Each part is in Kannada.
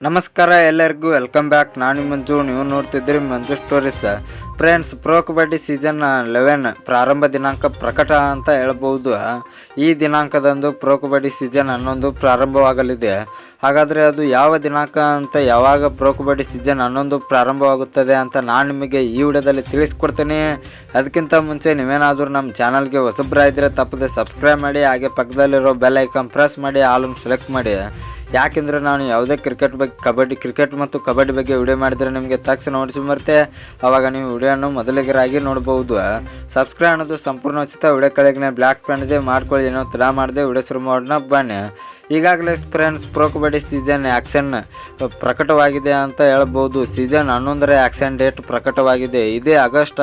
ನಮಸ್ಕಾರ ಎಲ್ಲರಿಗೂ ವೆಲ್ಕಮ್ ಬ್ಯಾಕ್. ನಾನು ಮಂಜು, ನೀವು ನೋಡ್ತಿದ್ದೀರಿ Manju stories. Friends, pro Kabaddi season 11 ಪ್ರಾರಂಭ ದಿನಾಂಕ ಪ್ರಕಟ ಅಂತ ಹೇಳ್ಬೋದು. ಈ ದಿನಾಂಕದಂದು ಪ್ರೋ ಕಬಡ್ಡಿ ಸೀಸನ್ 11 ಪ್ರಾರಂಭವಾಗಲಿದೆ. ಹಾಗಾದರೆ ಅದು ಯಾವ ದಿನಾಂಕ ಅಂತ, ಯಾವಾಗ ಪ್ರೋ ಕಬಡ್ಡಿ ಸೀಸನ್ 11 ಪ್ರಾರಂಭವಾಗುತ್ತದೆ ಅಂತ ನಾನು ನಿಮಗೆ ಈ ವಿಡಿಯೋದಲ್ಲಿ ತಿಳಿಸ್ಕೊಡ್ತೀನಿ. ಅದಕ್ಕಿಂತ ಮುಂಚೆ ನೀವೇನಾದರೂ ನಮ್ಮ ಚಾನಲ್ಗೆ ಹೊಸಬ್ರಾಗಿದ್ದರೆ ತಪ್ಪದೆ ಸಬ್ಸ್ಕ್ರೈಬ್ ಮಾಡಿ, ಹಾಗೆ ಪಕ್ಕದಲ್ಲಿರೋ ಬೆಲ್ ಐಕಾನ್ ಪ್ರೆಸ್ ಮಾಡಿ, ಆಲ್ ಸೆಲೆಕ್ಟ್ ಮಾಡಿ. ಯಾಕೆಂದರೆ ನಾನು ಯಾವುದೇ ಕ್ರಿಕೆಟ್ ಮತ್ತು ಕಬಡ್ಡಿ ಬಗ್ಗೆ ವಿಡಿಯೋ ಮಾಡಿದರೆ ನಿಮಗೆ ತಕ್ಷಣ ನೋಟಿಸ್ ಬರುತ್ತೆ. ಆವಾಗ ನೀವು ವಿಡಿಯೋನು ಮೊದಲಿಗರಾಗಿ ನೋಡ್ಬೋದು. ಸಬ್ಸ್ಕ್ರೈಬ್ ಅನ್ನೋದು ಸಂಪೂರ್ಣ ಉಚಿತ. ವಿಡಿಯೋ ಕೆಳಗೆ ಬ್ಲ್ಯಾಕ್ ಪ್ಯಾನ್ ಇದೆ, ಮಾಡ್ಕೊಳ್ಳಿ. ಏನೋ ತಡ ಮಾಡಿದೆ ವಿಡಿಯೋ ಶುರು ಮಾಡೋಣ ಬನ್ನಿ. ಈಗಾಗಲೇ friends, pro Kabaddi season action ಪ್ರಕಟವಾಗಿದೆ ಅಂತ ಹೇಳ್ಬೋದು. ಸೀಸನ್ 11ರ ಆ್ಯಕ್ಷನ್ ಡೇಟ್ ಪ್ರಕಟವಾಗಿದೆ. ಇದೇ ಆಗಸ್ಟ್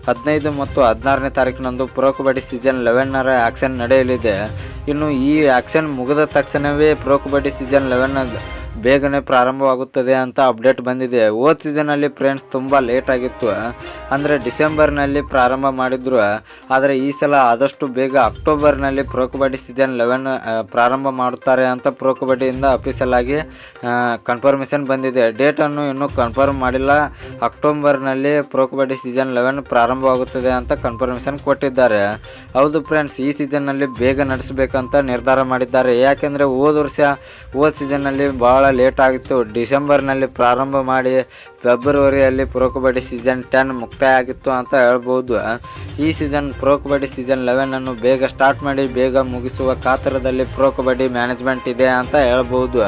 15 ಮತ್ತು 16ನೇ ತಾರೀಕಿನಂದು ಪ್ರೋ ಕಬಡ್ಡಿ ಸೀಸನ್ 11ರ ಆ್ಯಕ್ಷನ್ ನಡೆಯಲಿದೆ. ಇನ್ನು ಈ ಆ್ಯಕ್ಷನ್ ಮುಗಿದ ತಕ್ಷಣವೇ ಪ್ರೋ ಕಬಡ್ಡಿ ಸೀಸನ್ 11 ಬೇಗನೆ ಪ್ರಾರಂಭವಾಗುತ್ತದೆ ಅಂತ ಅಪ್ಡೇಟ್ ಬಂದಿದೆ. ಹೋದ ಸೀಸನಲ್ಲಿ ಫ್ರೆಂಡ್ಸ್ ತುಂಬ ಲೇಟ್ ಆಗಿತ್ತು, ಅಂದರೆ ಡಿಸೆಂಬರ್ನಲ್ಲಿ ಪ್ರಾರಂಭ ಮಾಡಿದ್ರು. ಆದರೆ ಈ ಸಲ ಆದಷ್ಟು ಬೇಗ ಅಕ್ಟೋಬರ್ನಲ್ಲಿ ಪ್ರೋ ಕಬಡ್ಡಿ ಸೀಸನ್ 11 ಪ್ರಾರಂಭ ಮಾಡುತ್ತಾರೆ ಅಂತ ಪ್ರೋ ಕಬಡ್ಡಿಯಿಂದ ಅಫಿಷಿಯಲ್ ಆಗಿ ಕನ್ಫರ್ಮೇಷನ್ ಬಂದಿದೆ. ಡೇಟನ್ನು ಇನ್ನೂ ಕನ್ಫರ್ಮ್ ಮಾಡಿಲ್ಲ. ಅಕ್ಟೋಬರ್ನಲ್ಲಿ ಪ್ರೋ ಕಬಡ್ಡಿ ಸೀಸನ್ 11 ಪ್ರಾರಂಭವಾಗುತ್ತದೆ ಅಂತ ಕನ್ಫರ್ಮೇಷನ್ ಕೊಟ್ಟಿದ್ದಾರೆ. ಹೌದು ಫ್ರೆಂಡ್ಸ್, ಈ ಸೀಸನ್ನಲ್ಲಿ ಬೇಗ ನಡೆಸಬೇಕಂತ ನಿರ್ಧಾರ ಮಾಡಿದ್ದಾರೆ. ಯಾಕೆಂದರೆ ಹೋದ ಸೀಸನ್ನಲ್ಲಿ ಭಾಳ ಲೇಟ್ ಆಗಿತ್ತು. ಡಿಸೆಂಬರ್ನಲ್ಲಿ ಪ್ರಾರಂಭ ಮಾಡಿ ಫೆಬ್ರವರಿಯಲ್ಲಿ ಪ್ರೋ ಕಬಡ್ಡಿ ಸೀಸನ್ 10 ಮುಕ್ತಾಯ ಆಗಿತ್ತು ಅಂತ ಹೇಳ್ಬೋದು. ಈ ಸೀಸನ್ ಪ್ರೋ ಕಬಡ್ಡಿ ಸೀಸನ್ 11 ಬೇಗ ಸ್ಟಾರ್ಟ್ ಮಾಡಿ ಬೇಗ ಮುಗಿಸುವ ಕಾತರದಲ್ಲಿ ಪ್ರೋ ಕಬಡ್ಡಿ ಮ್ಯಾನೇಜ್ಮೆಂಟ್ ಇದೆ ಅಂತ ಹೇಳ್ಬೋದು.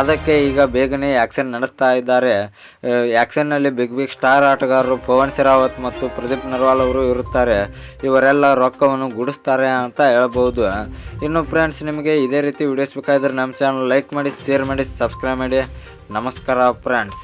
ಅದಕ್ಕೆ ಈಗ ಬೇಗನೆ ಆ್ಯಕ್ಷನ್ ನಡೆಸ್ತಾ ಇದ್ದಾರೆ. ಆ್ಯಕ್ಷನ್ನಲ್ಲಿ ಬಿಗ್ ಸ್ಟಾರ್ ಆಟಗಾರರು ಪವನ್ ಶರಾವತ್ ಮತ್ತು ಪ್ರದೀಪ್ ನರ್ವಾಲ್ ಅವರು ಇರುತ್ತಾರೆ. ಇವರೆಲ್ಲ ರೊಕ್ಕವನ್ನು ಗುಡಿಸ್ತಾರೆ ಅಂತ ಹೇಳ್ಬೋದು. ಇನ್ನು ಫ್ರೆಂಡ್ಸ್, ನಿಮಗೆ ಇದೇ ರೀತಿ ವಿಡಿಯೋಸ್ ಬೇಕಾದರೆ ನಮ್ಮ ಚಾನಲ್ ಲೈಕ್ ಮಾಡಿ, ಶೇರ್ ಮಾಡಿ, ಸಬ್ಸ್ಕ್ರೈಬ್ ಮಾಡಿ. ನಮಸ್ಕಾರ ಫ್ರೆಂಡ್ಸ್.